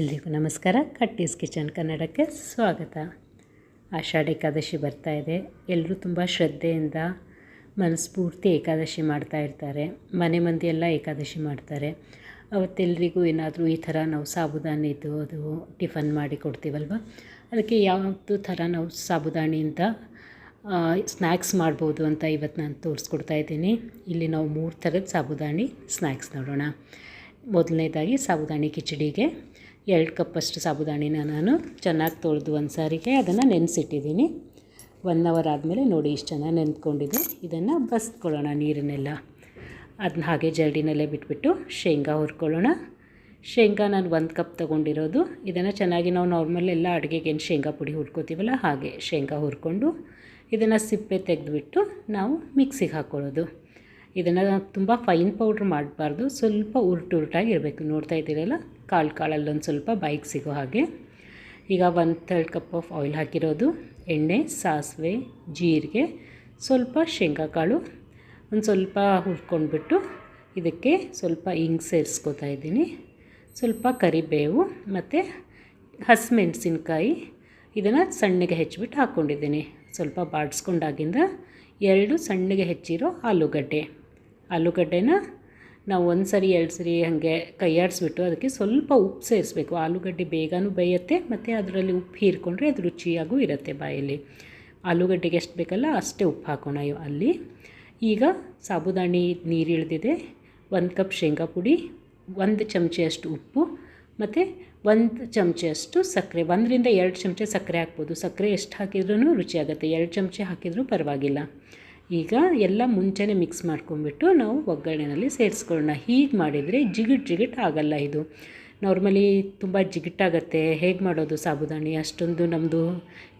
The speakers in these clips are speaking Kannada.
ಎಲ್ರಿಗೂ ನಮಸ್ಕಾರ. ಕಟ್ಟೀಸ್ ಕಿಚನ್ ಕನ್ನಡಕ್ಕೆ ಸ್ವಾಗತ. ಆಷಾಢ ಏಕಾದಶಿ ಬರ್ತಾ ಇದೆ. ಎಲ್ಲರೂ ತುಂಬ ಶ್ರದ್ಧೆಯಿಂದ ಮನಸ್ಫೂರ್ತಿ ಏಕಾದಶಿ ಮಾಡ್ತಾ ಇರ್ತಾರೆ. ಮನೆ ಮಂದಿ ಎಲ್ಲ ಏಕಾದಶಿ ಮಾಡ್ತಾರೆ. ಅವತ್ತೆಲ್ಲರಿಗೂ ಏನಾದರೂ ಈ ಥರ ನಾವು ಸಾಬುದಾನಿದು ಅದು ಟಿಫನ್ ಮಾಡಿ ಕೊಡ್ತೀವಲ್ವ, ಅದಕ್ಕೆ ಯಾವುದು ಥರ ನಾವು ಸಾಬುದಾನಿಯಿಂದ ಸ್ನ್ಯಾಕ್ಸ್ ಮಾಡ್ಬೋದು ಅಂತ ಇವತ್ತು ನಾನು ತೋರಿಸ್ಕೊಡ್ತಾ ಇದ್ದೀನಿ. ಇಲ್ಲಿ ನಾವು 3 ಥರದ ಸಾಬುದಾನಿ ಸ್ನ್ಯಾಕ್ಸ್ ನೋಡೋಣ. ಮೊದಲನೇದಾಗಿ ಸಾಬುದಾನಿ ಕಿಚಡಿಗೆ 2 ಕಪ್ಪಷ್ಟು ಸಾಬುದಾಣಿನ ನಾನು ಚೆನ್ನಾಗಿ ತೊಳೆದು ಒಂದು ಸಾರಿಗೆ ಅದನ್ನು ನೆನೆಸಿಟ್ಟಿದ್ದೀನಿ. 1 ಅವರ್ ಆದಮೇಲೆ ನೋಡಿ ಇಷ್ಟು ಚೆನ್ನಾಗಿ ನೆನೆದ್ಕೊಂಡಿದೆ. ಇದನ್ನು ಬಸ್ಕೊಳ್ಳೋಣ ನೀರನ್ನೆಲ್ಲ. ಅದನ್ನ ಹಾಗೆ ಜರಡಿನಲ್ಲೇ ಬಿಟ್ಬಿಟ್ಟು ಶೇಂಗಾ ಹುರ್ಕೊಳ್ಳೋಣ. ಶೇಂಗಾ ನಾನು 1 ಕಪ್ ತೊಗೊಂಡಿರೋದು. ಇದನ್ನು ಚೆನ್ನಾಗಿ ನಾವು ನಾರ್ಮಲ್ ಎಲ್ಲ ಅಡುಗೆಗೆ ಏನು ಶೇಂಗಾ ಪುಡಿ ಹುರ್ಕೋತೀವಲ್ಲ ಹಾಗೆ ಶೇಂಗಾ ಹುರ್ಕೊಂಡು ಇದನ್ನು ಸಿಪ್ಪೆ ತೆಗೆದುಬಿಟ್ಟು ನಾವು ಮಿಕ್ಸಿಗೆ ಹಾಕ್ಕೊಳ್ಳೋದು. ಇದನ್ನು ತುಂಬ ಫೈನ್ ಪೌಡ್ರ್ ಮಾಡಬಾರ್ದು, ಸ್ವಲ್ಪ ಉರುಟಾಗಿರಬೇಕು. ನೋಡ್ತಾ ಇದ್ದೀರಲ್ಲ, ಕಾಳಲ್ಲೊಂದು ಸ್ವಲ್ಪ ಬಾಯಿಗೆ ಸಿಗೋ ಹಾಗೆ. ಈಗ 1/3 ಕಪ್ ಆಫ್ ಆಯಿಲ್ ಹಾಕಿರೋದು, ಎಣ್ಣೆ, ಸಾಸಿವೆ, ಜೀರಿಗೆ, ಸ್ವಲ್ಪ ಶೇಂಗಾ ಕಾಳು, ಒಂದು ಸ್ವಲ್ಪ ಹುರ್ಕೊಂಡ್ಬಿಟ್ಟು ಇದಕ್ಕೆ ಸ್ವಲ್ಪ ಹಿಂಗೆ ಸೇರಿಸ್ಕೊತಾ ಇದ್ದೀನಿ. ಸ್ವಲ್ಪ ಕರಿಬೇವು ಮತ್ತು ಹಸಿಮೆಣಸಿನ್ಕಾಯಿ ಇದನ್ನು ಸಣ್ಣಗೆ ಹೆಚ್ಚಿಬಿಟ್ಟು ಹಾಕ್ಕೊಂಡಿದ್ದೀನಿ. ಸ್ವಲ್ಪ ಬಾಡಿಸ್ಕೊಂಡಾಗಿಂದ 2 ಸಣ್ಣಗೆ ಹೆಚ್ಚಿರೋ ಆಲೂಗಡ್ಡೆನ ನಾವು 1 ಸರಿ 2 ಸರಿ ಹಾಗೆ ಕೈಯಾಡಿಸ್ಬಿಟ್ಟು ಅದಕ್ಕೆ ಸ್ವಲ್ಪ ಉಪ್ಪು ಸೇರಿಸ್ಬೇಕು. ಆಲೂಗಡ್ಡೆ ಬೇಗನೂ ಬೇಯುತ್ತೆ ಮತ್ತು ಅದರಲ್ಲಿ ಉಪ್ಪು ಹೀರ್ಕೊಂಡ್ರೆ ಅದು ರುಚಿಯಾಗೂ ಇರುತ್ತೆ ಬಾಯಲ್ಲಿ. ಆಲೂಗಡ್ಡೆಗೆ ಎಷ್ಟು ಬೇಕಲ್ಲ ಅಷ್ಟೇ ಉಪ್ಪು ಹಾಕೋಣ ಅಲ್ಲಿ. ಈಗ ಸಾಬುದಾನಿ ನೀರು ಇಳಿದಿದೆ. 1 ಕಪ್ ಶೇಂಗಾ ಪುಡಿ, 1 ಚಮಚೆಯಷ್ಟು ಉಪ್ಪು ಮತ್ತು 1 ಚಮಚೆಯಷ್ಟು ಸಕ್ಕರೆ. 1ರಿಂದ 2 ಚಮಚೆ ಸಕ್ಕರೆ ಹಾಕ್ಬೋದು. ಸಕ್ಕರೆ ಎಷ್ಟು ಹಾಕಿದ್ರೂ ರುಚಿಯಾಗುತ್ತೆ. 2 ಚಮಚೆ ಹಾಕಿದ್ರೂ ಪರವಾಗಿಲ್ಲ. ಈಗ ಎಲ್ಲ ಮುಂಚೆನೇ ಮಿಕ್ಸ್ ಮಾಡ್ಕೊಂಡ್ಬಿಟ್ಟು ನಾವು ಒಗ್ಗರಣೆಯಲ್ಲಿ ಸೇರಿಸ್ಕೊಳ್ಳೋಣ. ಹೀಗೆ ಮಾಡಿದರೆ ಜಿಗಿಟ್ ಆಗೋಲ್ಲ. ಇದು ನಾರ್ಮಲಿ ತುಂಬ ಜಿಗಿಟ್ಟಾಗತ್ತೆ. ಹೇಗೆ ಮಾಡೋದು ಸಾಬುದಾನಿ, ಅಷ್ಟೊಂದು ನಮ್ಮದು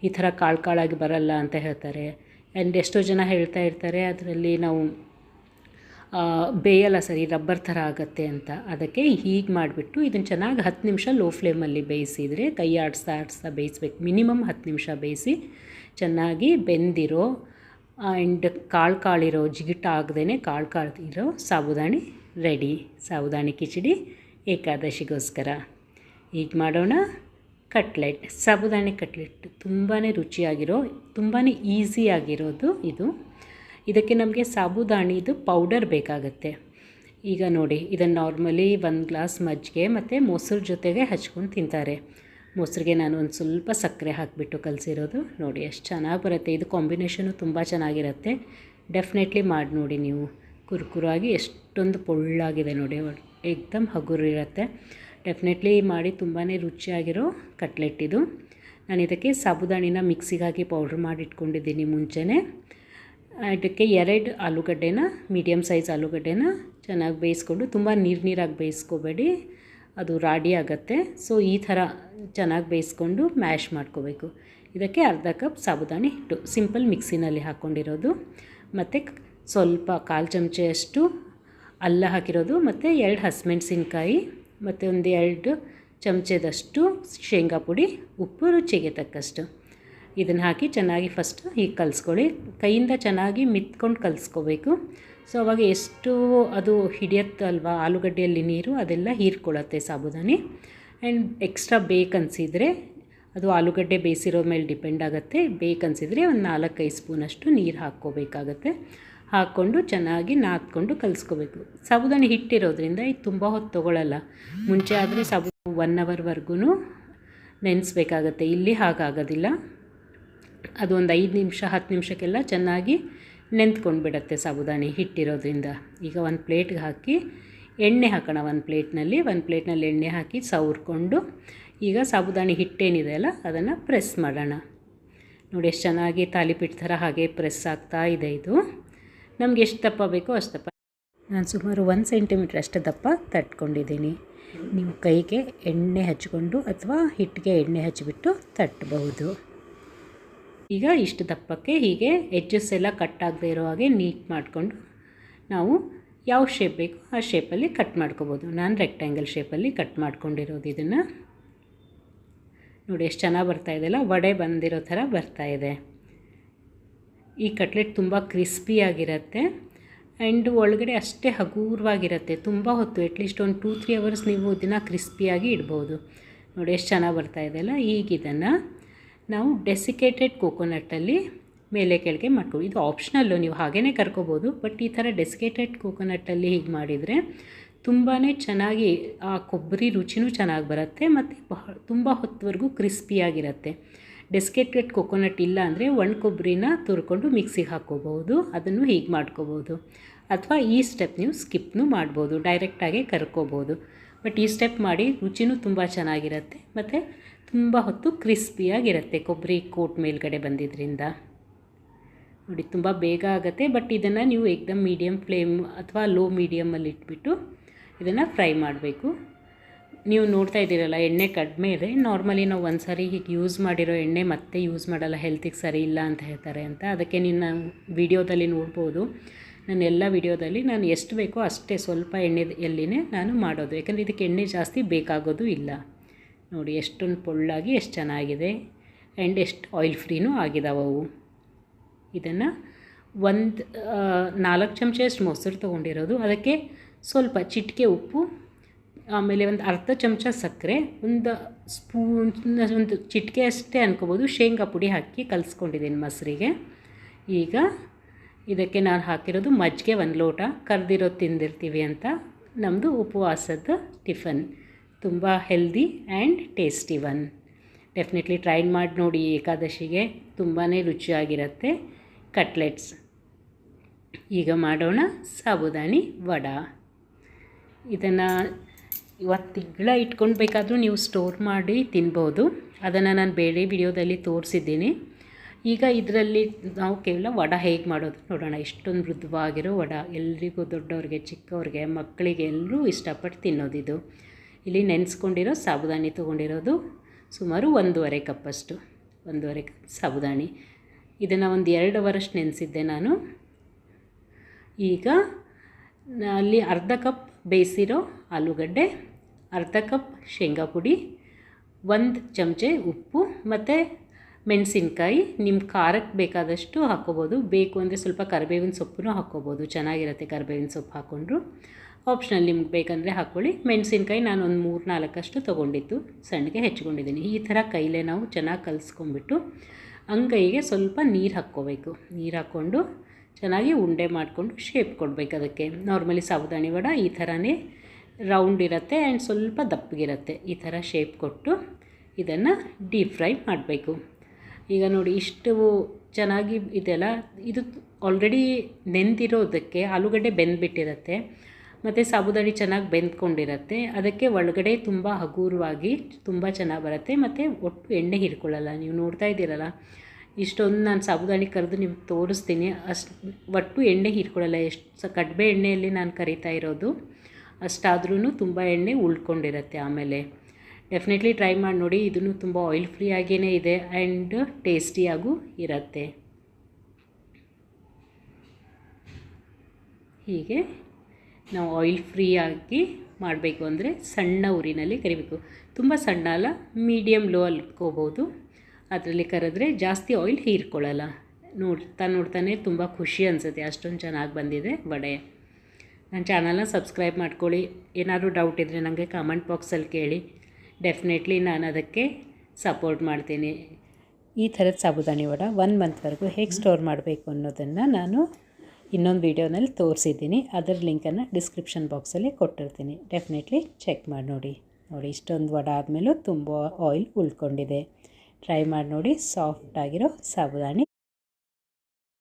ಈ ಥರ ಕಾಳಾಗಿ ಬರಲ್ಲ ಅಂತ ಹೇಳ್ತಾರೆ. ಆ್ಯಂಡ್ ಎಷ್ಟೋ ಜನ ಹೇಳ್ತಾ ಇರ್ತಾರೆ ಅದರಲ್ಲಿ ನಾವು ಬೇಯಲ್ಲ ಸರಿ, ರಬ್ಬರ್ ಥರ ಆಗುತ್ತೆ ಅಂತ. ಅದಕ್ಕೆ ಹೀಗೆ ಮಾಡಿಬಿಟ್ಟು ಇದನ್ನು ಚೆನ್ನಾಗಿ 10 ನಿಮಿಷ ಲೋ ಫ್ಲೇಮಲ್ಲಿ ಬೇಯಿಸಿದರೆ, ಕೈ ಆಡಿಸ್ತಾ ಬೇಯಿಸ್ಬೇಕು. ಮಿನಿಮಮ್ 10 ನಿಮಿಷ ಬೇಯಿಸಿ ಚೆನ್ನಾಗಿ ಬೆಂದಿರೋ ಆ್ಯಂಡ್ ಕಾಳಿರೋ ಜಿಗಿಟ್ಟಾಗದೇ ಕಾಳ್ದಿರೋ ಸಾಬುದಾನಿ ರೆಡಿ. ಸಾಬುದಾನಿ ಕಿಚಡಿ ಏಕಾದಶಿಗೋಸ್ಕರ. ಈಗ ಮಾಡೋಣ ಕಟ್ಲೆಟ್. ಸಾಬುದಾನಿ ಕಟ್ಲೆಟ್ ತುಂಬಾ ರುಚಿಯಾಗಿರೋ, ತುಂಬಾ ಈಸಿಯಾಗಿರೋದು ಇದು. ಇದಕ್ಕೆ ನಮಗೆ ಸಾಬುದಾನಿದು ಪೌಡರ್ ಬೇಕಾಗತ್ತೆ. ಈಗ ನೋಡಿ, ಇದನ್ನು ನಾರ್ಮಲಿ 1 ಗ್ಲಾಸ್ ಮಜ್ಜಿಗೆ ಮತ್ತು ಮೊಸರು ಜೊತೆಗೆ ಹಚ್ಕೊಂಡು ತಿಂತಾರೆ. ಮೊಸರಿಗೆ ನಾನು ಒಂದು ಸ್ವಲ್ಪ ಸಕ್ಕರೆ ಹಾಕಿಬಿಟ್ಟು ಕಲಸಿರೋದು. ನೋಡಿ ಎಷ್ಟು ಚೆನ್ನಾಗಿ ಬರುತ್ತೆ. ಇದು ಕಾಂಬಿನೇಷನು ತುಂಬ ಚೆನ್ನಾಗಿರುತ್ತೆ. ಡೆಫಿನೆಟ್ಲಿ ಮಾಡಿ ನೋಡಿ ನೀವು. ಕುರುಕುರಾಗಿ ಎಷ್ಟೊಂದು ಪೊಳ್ಳಾಗಿದೆ ನೋಡಿ, ಏಕ್ದಮ್ ಹಗುರಿರುತ್ತೆ. ಡೆಫಿನೆಟ್ಲಿ ಮಾಡಿ. ತುಂಬಾ ರುಚಿಯಾಗಿರೋ ಕಟ್ಲೆಟ್ ಇದು. ನಾನು ಇದಕ್ಕೆ ಸಾಬುದಾನಿನ ಮಿಕ್ಸಿಗೆ ಹಾಕಿ ಪೌಡ್ರ್ ಮಾಡಿ ಇಟ್ಕೊಂಡಿದ್ದೀನಿ ಮುಂಚೆನೇ. ಇದಕ್ಕೆ 2 ಆಲೂಗಡ್ಡೆನ, ಮೀಡಿಯಮ್ ಸೈಜ್ ಆಲೂಗಡ್ಡೆನ ಚೆನ್ನಾಗಿ ಬೇಯಿಸ್ಕೊಂಡು, ತುಂಬ ನೀರಾಗಿ ಬೇಯಿಸ್ಕೋಬೇಡಿ, ಅದು ರಾಡಿ ಆಗುತ್ತೆ. ಸೊ ಈ ಥರ ಚೆನ್ನಾಗಿ ಬೇಯಿಸ್ಕೊಂಡು ಮ್ಯಾಶ್ ಮಾಡ್ಕೋಬೇಕು. ಇದಕ್ಕೆ ಅರ್ಧ ಕಪ್ ಸಾಬುದಾನಿ ಹಿಟ್ಟು ಸಿಂಪಲ್ ಮಿಕ್ಸಿನಲ್ಲಿ ಹಾಕ್ಕೊಂಡಿರೋದು, ಮತ್ತು ಸ್ವಲ್ಪ 1/4 ಚಮಚೆಯಷ್ಟು ಅಲ್ಲ ಹಾಕಿರೋದು, ಮತ್ತು 2 ಹಸಿಮೆಣಸಿನ್ಕಾಯಿ, ಮತ್ತು ಒಂದು 2 ಚಮಚದಷ್ಟು ಶೇಂಗಾ ಪುಡಿ, ಉಪ್ಪು ರುಚಿಗೆ ತಕ್ಕಷ್ಟು. ಇದನ್ನು ಹಾಕಿ ಚೆನ್ನಾಗಿ ಫಸ್ಟು ಹೀಗೆ ಕಲಿಸ್ಕೊಳ್ಳಿ. ಕೈಯಿಂದ ಚೆನ್ನಾಗಿ ಮಿತ್ಕೊಂಡು ಕಲಿಸ್ಕೋಬೇಕು. ಸೊ ಅವಾಗ ಎಷ್ಟು ಅದು ಹಿಡಿಯುತ್ತಲ್ವ ಆಲೂಗಡ್ಡೆಯಲ್ಲಿ ನೀರು, ಅದೆಲ್ಲ ಹೀರ್ಕೊಳ್ಳುತ್ತೆ ಸಾಬುದಾನಿ. ಆ್ಯಂಡ್ ಎಕ್ಸ್ಟ್ರಾ ಬೇಕನ್ಸಿದ್ರೆ, ಅದು ಆಲೂಗಡ್ಡೆ ಬೇಯಿಸಿರೋ ಮೇಲೆ ಡಿಪೆಂಡ್ ಆಗುತ್ತೆ. ಬೇಕನ್ಸಿದ್ರೆ ಒಂದು 4-5 ಸ್ಪೂನಷ್ಟು ನೀರು ಹಾಕ್ಕೋಬೇಕಾಗತ್ತೆ. ಹಾಕ್ಕೊಂಡು ಚೆನ್ನಾಗಿ ನಾದ್ಕೊಂಡು ಕಲಿಸ್ಕೋಬೇಕು. ಸಾಬುದಾನಿ ಹಿಟ್ಟಿರೋದ್ರಿಂದ ಇದು ತುಂಬ ಹೊತ್ತು ತೊಗೊಳ್ಳಲ್ಲ. ಮುಂಚೆ ಆದರೆ 1 ಅವರ್ವರೆಗೂ ನೆನೆಸ್ಬೇಕಾಗತ್ತೆ. ಇಲ್ಲಿ ಹಾಗಾಗೋದಿಲ್ಲ. ಅದು ಒಂದು 5 ನಿಮಿಷ 10 ನಿಮಿಷಕ್ಕೆಲ್ಲ ಚೆನ್ನಾಗಿ ನೆಂದ್ಕೊಂಡ್ಬಿಡತ್ತೆ ಸಾಬುದಾನಿ ಹಿಟ್ಟಿರೋದ್ರಿಂದ. ಈಗ ಒಂದು ಪ್ಲೇಟ್ಗೆ ಹಾಕಿ ಎಣ್ಣೆ ಹಾಕೋಣ. ಒಂದು ಪ್ಲೇಟ್ನಲ್ಲಿ ಎಣ್ಣೆ ಹಾಕಿ ಸವರ್ಕೊಂಡು, ಈಗ ಸಾಬುದಾನಿ ಹಿಟ್ಟೇನಿದೆ ಅಲ್ಲ ಅದನ್ನು ಪ್ರೆಸ್ ಮಾಡೋಣ. ನೋಡಿ ಎಷ್ಟು ಚೆನ್ನಾಗಿ ತಾಲಿಪೀಠ ಥರ ಹಾಗೆ ಪ್ರೆಸ್ ಆಗ್ತಾ ಇದೆ. ಇದು ನಮ್ಗೆ ಎಷ್ಟು ದಪ್ಪ ಬೇಕೋ ಅಷ್ಟು ದಪ್ಪ. ನಾನು ಸುಮಾರು 1 ಸೆಂಟಿಮೀಟ್ರ್ ಅಷ್ಟು ದಪ್ಪ ತಟ್ಕೊಂಡಿದ್ದೀನಿ. ನೀವು ಕೈಗೆ ಎಣ್ಣೆ ಹಚ್ಕೊಂಡು ಅಥವಾ ಹಿಟ್ಟಿಗೆ ಎಣ್ಣೆ ಹಚ್ಚಿಬಿಟ್ಟು ತಟ್ಟಬಹುದು. ಈಗ ಇಷ್ಟು ದಪ್ಪಕ್ಕೆ ಹೀಗೆ ಎಡ್ಜಸ್ ಎಲ್ಲ ಕಟ್ಟಾಗದೇ ಇರೋ ಹಾಗೆ ನೀಟ್ ಮಾಡಿಕೊಂಡು ನಾವು ಯಾವ ಶೇಪ್ ಬೇಕೋ ಆ ಶೇಪಲ್ಲಿ ಕಟ್ ಮಾಡ್ಕೋಬೋದು. ನಾನು ರೆಕ್ಟ್ಯಾಂಗಲ್ ಶೇಪಲ್ಲಿ ಕಟ್ ಮಾಡ್ಕೊಂಡಿರೋದು. ಇದನ್ನು ನೋಡಿ ಎಷ್ಟು ಚೆನ್ನಾಗಿ ಬರ್ತಾಯಿದೆಲ್ಲ, ವಡೆ ಬಂದಿರೋ ಥರ ಬರ್ತಾಯಿದೆ. ಈ ಕಟ್ಲೆಟ್ ತುಂಬ ಕ್ರಿಸ್ಪಿಯಾಗಿರುತ್ತೆ ಆ್ಯಂಡ್ ಒಳಗಡೆ ಅಷ್ಟೇ ಹಗೂರವಾಗಿರುತ್ತೆ. ತುಂಬ ಹೊತ್ತು, ಅಟ್ಲೀಸ್ಟ್ ಒಂದು 2-3 ಅವರ್ಸ್ ನೀವು ಇದನ್ನು ಕ್ರಿಸ್ಪಿಯಾಗಿ ಇಡ್ಬೋದು. ನೋಡಿ ಎಷ್ಟು ಚೆನ್ನಾಗಿ ಬರ್ತಾಯಿದೆಯಲ್ಲ. ಈಗ ಇದನ್ನು ನಾವು ಡೆಸಿಕೇಟೆಡ್ ಕೋಕೋನಟ್ಟಲ್ಲಿ ಮೇಲೆ ಕೆಳಗೆ ಮಾಡ್ಕೊಳ್ಳಿ. ಇದು ಆಪ್ಷನಲ್ಲು, ನೀವು ಹಾಗೇ ಕರ್ಕೋಬೋದು. ಬಟ್ ಈ ಥರ ಡೆಸಿಕೇಟೆಡ್ ಕೋಕೋನಟ್ಟಲ್ಲಿ ಹೀಗೆ ಮಾಡಿದರೆ ತುಂಬಾ ಚೆನ್ನಾಗಿ ಆ ಕೊಬ್ಬರಿ ರುಚಿನೂ ಚೆನ್ನಾಗಿ ಬರುತ್ತೆ ಮತ್ತು ತುಂಬ ಹೊತ್ತುವರೆಗೂ ಕ್ರಿಸ್ಪಿಯಾಗಿರುತ್ತೆ. ಡೆಸಿಕೇಟೆಡ್ ಕೋಕೋನಟ್ ಇಲ್ಲ ಅಂದರೆ ಒಣ ಕೊಬ್ಬರಿನ ತುರ್ಕೊಂಡು ಮಿಕ್ಸಿಗೆ ಹಾಕ್ಕೋಬೋದು, ಅದನ್ನು ಹೀಗೆ ಮಾಡ್ಕೋಬೋದು. ಅಥವಾ ಈ ಸ್ಟೆಪ್ ನೀವು ಸ್ಕಿಪ್ನೂ ಮಾಡ್ಬೋದು, ಡೈರೆಕ್ಟಾಗಿ ಕರ್ಕೋಬೋದು. ಬಟ್ ಈ ಸ್ಟೆಪ್ ಮಾಡಿ ರುಚಿನೂ ತುಂಬ ಚೆನ್ನಾಗಿರುತ್ತೆ ಮತ್ತು ತುಂಬ ಹೊತ್ತು ಕ್ರಿಸ್ಪಿಯಾಗಿರುತ್ತೆ ಕೊಬ್ಬರಿ ಕೋಟ್ ಮೇಲ್ಗಡೆ ಬಂದಿದ್ದರಿಂದ. ನೋಡಿ ತುಂಬ ಬೇಗ ಆಗುತ್ತೆ. ಬಟ್ ಇದನ್ನು ನೀವು ಏಕ್ದಮ್ ಮೀಡಿಯಮ್ ಫ್ಲೇಮ್ ಅಥವಾ ಲೋ ಮೀಡಿಯಮಲ್ಲಿ ಇಟ್ಬಿಟ್ಟು ಇದನ್ನು ಫ್ರೈ ಮಾಡಬೇಕು. ನೀವು ನೋಡ್ತಾ ಇದ್ದೀರಲ್ಲ, ಎಣ್ಣೆ ಕಡಿಮೆ ಇದೆ. ನಾರ್ಮಲಿ ನಾವು ಒಂದು ಸಾರಿ ಹೀಗೆ ಯೂಸ್ ಮಾಡಿರೋ ಎಣ್ಣೆ ಮತ್ತೆ ಯೂಸ್ ಮಾಡಲ್ಲ, ಹೆಲ್ತಿಗೆ ಸರಿ ಇಲ್ಲ ಅಂತ ಹೇಳ್ತಾರೆ ಅಂತ. ಅದಕ್ಕೆ ನೀವು ವಿಡಿಯೋದಲ್ಲಿ ನೋಡ್ಬೋದು, ನಾನು ಎಲ್ಲ ವಿಡಿಯೋದಲ್ಲಿ ನಾನು ಎಷ್ಟು ಬೇಕೋ ಅಷ್ಟೇ ಸ್ವಲ್ಪ ಎಣ್ಣೆಯಲ್ಲಿನೇ ನಾನು ಮಾಡೋದು. ಯಾಕಂದರೆ ಇದಕ್ಕೆ ಎಣ್ಣೆ ಜಾಸ್ತಿ ಬೇಕಾಗೋದು ಇಲ್ಲ. ನೋಡಿ ಎಷ್ಟೊಂದು ಪೊಳ್ಳಾಗಿ ಎಷ್ಟು ಚೆನ್ನಾಗಿದೆ ಆ್ಯಂಡ್ ಎಷ್ಟು ಆಯಿಲ್ ಫ್ರೀನೂ ಆಗಿದಾವೆ ಅವು. ಇದನ್ನು ಒಂದು 4 ಚಮಚದಷ್ಟು ಮೊಸರು ತೊಗೊಂಡಿರೋದು, ಅದಕ್ಕೆ ಸ್ವಲ್ಪ ಚಿಟಿಕೆ ಉಪ್ಪು, ಆಮೇಲೆ ಒಂದು ಅರ್ಧ ಚಮಚ ಸಕ್ಕರೆ, ಒಂದು ಸ್ಪೂನ್, ಒಂದು ಚಿಟಿಕೆ ಅಷ್ಟೇ ಅನ್ಕೋಬೋದು ಶೇಂಗಾ ಪುಡಿ ಹಾಕಿ ಕಲಿಸ್ಕೊಂಡಿದ್ದೀನಿ ಮೊಸರಿಗೆ. ಈಗ ಇದಕ್ಕೆ ನಾನು ಹಾಕಿರೋದು ಮಜ್ಜಿಗೆ 1 ಲೋಟ. ಕರೆದಿರೋದು ತಿಂದಿರ್ತೀವಿ ಅಂತ ನಮ್ಮದು ಉಪವಾಸದ ಟಿಫನ್. ತುಂಬ healthy and tasty one. Definitely try ಮಾಡಿ ನೋಡಿ, ಏಕಾದಶಿಗೆ ತುಂಬಾ ರುಚಿಯಾಗಿರುತ್ತೆ ಕಟ್ಲೆಟ್ಸ್. ಈಗ ಮಾಡೋಣ ಸಾಬುದಾನಿ ವಡೆ. ಇದನ್ನು ಇವತ್ತು ತಿಂಗಳ ಇಟ್ಕೊಂಡು ಬೇಕಾದರೂ ನೀವು ಸ್ಟೋರ್ ಮಾಡಿ ತಿನ್ಬೋದು. ಅದನ್ನು ನಾನು ಬೇರೆ ವಿಡಿಯೋದಲ್ಲಿ ತೋರಿಸಿದ್ದೀನಿ. ಈಗ ಇದರಲ್ಲಿ ನಾವು ಕೇವಲ ವಡೆ ಹೇಗೆ ಮಾಡೋದು ನೋಡೋಣ. ಇಷ್ಟೊಂದು ಮೃದುವಾಗಿರೋ ವಡೆ, ಎಲ್ರಿಗೂ ದೊಡ್ಡವ್ರಿಗೆ ಚಿಕ್ಕವ್ರಿಗೆ ಮಕ್ಕಳಿಗೆ ಎಲ್ಲರೂ ಇಷ್ಟಪಟ್ಟು ತಿನ್ನೋದಿದು. ಇಲ್ಲಿ ನೆನೆಸ್ಕೊಂಡಿರೋ ಸಾಬುದಾನಿ ತೊಗೊಂಡಿರೋದು ಸುಮಾರು 1.5 ಕಪ್ಪಷ್ಟು, 1.5 ಕಪ್ ಸಾಬುದಾನಿ. ಇದನ್ನು ಒಂದು 2 ಅವರಷ್ಟು ನೆನೆಸಿದ್ದೆ ನಾನು. ಈಗ ಅಲ್ಲಿ ಅರ್ಧ ಕಪ್ ಬೇಯಿಸಿರೋ ಆಲೂಗಡ್ಡೆ, ಅರ್ಧ ಕಪ್ ಶೇಂಗಾ ಪುಡಿ, 1 ಚಮಚೆ ಉಪ್ಪು ಮತ್ತು ಮೆಣಸಿನ್ಕಾಯಿ. ನಿಮ್ಮ ಖಾರಕ್ಕೆ ಬೇಕಾದಷ್ಟು ಹಾಕ್ಕೋಬೋದು. ಬೇಕು ಅಂದರೆ ಸ್ವಲ್ಪ ಕರಿಬೇವಿನ ಸೊಪ್ಪು ಹಾಕ್ಕೋಬೋದು, ಚೆನ್ನಾಗಿರುತ್ತೆ ಕರಿಬೇವಿನ ಸೊಪ್ಪು ಹಾಕ್ಕೊಂಡ್ರು. ಆಪ್ಷನಲ್, ನಿಮ್ಗೆ ಬೇಕಂದರೆ ಹಾಕ್ಕೊಳ್ಳಿ. ಮೆಣಸಿನ್ಕಾಯಿ ನಾನು ಒಂದು 3-4 ತೊಗೊಂಡಿದ್ದು, ಸಣ್ಣಗೆ ಹೆಚ್ಕೊಂಡಿದ್ದೀನಿ. ಈ ಥರ ಕೈಲೇ ನಾವು ಚೆನ್ನಾಗಿ ಕಲಿಸ್ಕೊಂಡ್ಬಿಟ್ಟು ಅಂಗೈಗೆ ಸ್ವಲ್ಪ ನೀರು ಹಾಕ್ಕೋಬೇಕು. ನೀರು ಹಾಕ್ಕೊಂಡು ಚೆನ್ನಾಗಿ ಉಂಡೆ ಮಾಡಿಕೊಂಡು ಶೇಪ್ ಕೊಡಬೇಕು ಅದಕ್ಕೆ. ನಾರ್ಮಲಿ ಸಾಬುದಾನಿ ವಡೆ ಈ ಥರನೇ ರೌಂಡ್ ಇರುತ್ತೆ ಆ್ಯಂಡ್ ಸ್ವಲ್ಪ ದಪ್ಪಗಿರುತ್ತೆ. ಈ ಥರ ಶೇಪ್ ಕೊಟ್ಟು ಇದನ್ನು ಡೀಪ್ ಫ್ರೈ ಮಾಡಬೇಕು. ಈಗ ನೋಡಿ ಇಷ್ಟು ಚೆನ್ನಾಗಿ ಇದೆಲ್ಲ, ಇದು ಆಲ್ರೆಡಿ ನೆಂದಿರೋದಕ್ಕೆ ಆಲೂಗಡ್ಡೆ ಬೆಂದುಬಿಟ್ಟಿರುತ್ತೆ ಮತ್ತು ಸಾಬುದಾನಿ ಚೆನ್ನಾಗಿ ಬೆಂದ್ಕೊಂಡಿರುತ್ತೆ. ಅದಕ್ಕೆ ಒಳಗಡೆ ತುಂಬ ಹಗುರವಾಗಿ ತುಂಬ ಚೆನ್ನಾಗಿ ಬರುತ್ತೆ ಮತ್ತು ಒಟ್ಟು ಎಣ್ಣೆ ಹಿಡ್ಕೊಳ್ಳಲ್ಲ. ನೀವು ನೋಡ್ತಾ ಇದ್ದೀರಲ್ಲ, ಇಷ್ಟೊಂದು ನಾನು ಸಾಬುದಾನಿ ಕರೆದು ನಿಮ್ಗೆ ತೋರಿಸ್ತೀನಿ. ಅಷ್ಟು ಒಟ್ಟು ಎಣ್ಣೆ ಹೀರ್ಕೊಳ್ಳಲ್ಲ. ಎಷ್ಟು ಕಡಿಮೆ ಎಣ್ಣೆಯಲ್ಲಿ ನಾನು ಕರಿತಾ ಇರೋದು, ಅಷ್ಟಾದ್ರೂ ತುಂಬ ಎಣ್ಣೆ ಉಳ್ಕೊಂಡಿರುತ್ತೆ ಆಮೇಲೆ. ಡೆಫಿನೆಟ್ಲಿ ಟ್ರೈ ಮಾಡಿ ನೋಡಿ. ಇದನ್ನು ತುಂಬ ಆಯಿಲ್ ಫ್ರೀ ಆಗಿಯೇ ಇದೆ ಆ್ಯಂಡ್ ಟೇಸ್ಟಿಯಾಗೂ ಇರುತ್ತೆ. ಹೀಗೆ ನಾವು ಆಯಿಲ್ ಫ್ರೀಯಾಗಿ ಮಾಡಬೇಕು ಅಂದರೆ ಸಣ್ಣ ಉರಿನಲ್ಲಿ ಕರಿಬೇಕು. ತುಂಬ ಸಣ್ಣ ಅಲ್ಲ, ಮೀಡಿಯಮ್ ಲೋ ಅಲ್ಲಿ ಇಟ್ಕೋಬೋದು. ಅದರಲ್ಲಿ ಕರೆದ್ರೆ ಜಾಸ್ತಿ ಆಯಿಲ್ ಹೀರ್ಕೊಳ್ಳಲ್ಲ. ನೋಡ್ತಾನೆ ತುಂಬ ಖುಷಿ ಅನಿಸುತ್ತೆ, ಅಷ್ಟೊಂದು ಚೆನ್ನಾಗಿ ಬಂದಿದೆ ವಡೆ. ನನ್ನ ಚಾನಲ್ನ ಸಬ್ಸ್ಕ್ರೈಬ್ ಮಾಡ್ಕೊಳ್ಳಿ. ಏನಾದರೂ ಡೌಟ್ ಇದ್ದರೆ ನನಗೆ ಕಾಮೆಂಟ್ ಬಾಕ್ಸಲ್ಲಿ ಕೇಳಿ. ಡೆಫಿನೆಟ್ಲಿ ನಾನು ಅದಕ್ಕೆ ಸಪೋರ್ಟ್ ಮಾಡ್ತೀನಿ. ಈ ಥರದ ಸಾಬುದಾನಿ ವಡೆ 1 ಮಂತ್ವರೆಗೂ ಹೇಗೆ ಸ್ಟೋರ್ ಮಾಡಬೇಕು ಅನ್ನೋದನ್ನು ನಾನು ಇನ್ನೊಂದು ವೀಡಿಯೋನಲ್ಲಿ ತೋರಿಸಿದ್ದೀನಿ. ಅದರ ಲಿಂಕನ್ನು ಡಿಸ್ಕ್ರಿಪ್ಷನ್ ಬಾಕ್ಸಲ್ಲಿ ಕೊಟ್ಟಿರ್ತೀನಿ. ಡೆಫಿನೆಟ್ಲಿ ಚೆಕ್ ಮಾಡಿ ನೋಡಿ. ಇಷ್ಟೊಂದು ವಡೆ ಆದಮೇಲೂ ತುಂಬ ಆಯಿಲ್ ಉಳ್ಕೊಂಡಿದೆ. ಟ್ರೈ ಮಾಡಿ ನೋಡಿ. ಸಾಫ್ಟಾಗಿರೋ ಸಾಬುದಾನಿ